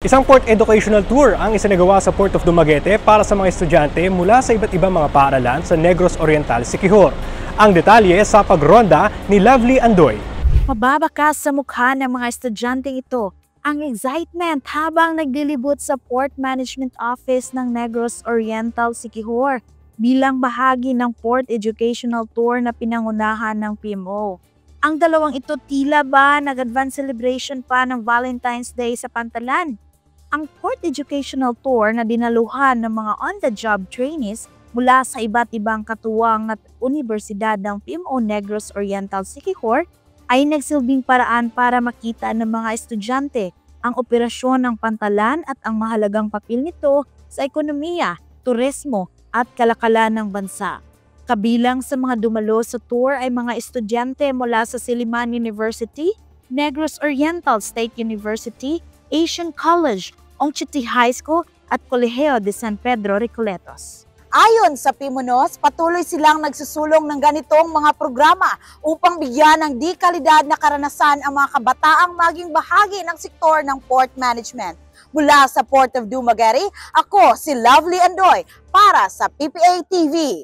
Isang port educational tour ang isinagawa sa Port of Dumaguete para sa mga estudyante mula sa iba't ibang mga paaralan sa Negros Oriental, Siquijor. Ang detalye sa pagronda ni Lovely Andoy. Mababakas sa mukha ng mga estudyanteng ito ang excitement habang naglilibot sa Port Management Office ng Negros Oriental, Siquijor bilang bahagi ng Port Educational Tour na pinangunahan ng PMO. Ang dalawang ito tila ba nag-advance celebration pa ng Valentine's Day sa Pantalan. Ang Port Educational Tour na dinaluhan ng mga on-the-job trainees mula sa iba't ibang katuwang at universidad ng PMO Negros Oriental, Siquijor ay nagsilbing paraan para makita ng mga estudyante ang operasyon ng Pantalan at ang mahalagang papel nito sa ekonomiya, turismo at kalakalan ng bansa. Kabilang sa mga dumalo sa tour ay mga estudyante mula sa Silliman University, Negros Oriental State University, Asian College, Ongchiti High School at Colegio de San Pedro Recoletos. Ayon sa PIMONOS, patuloy silang nagsusulong ng ganitong mga programa upang bigyan ng di-kalidad na karanasan ang mga kabataang maging bahagi ng sektor ng port management. Mula sa Port of Dumaguete, ako si Lovely Andoy para sa PPA TV.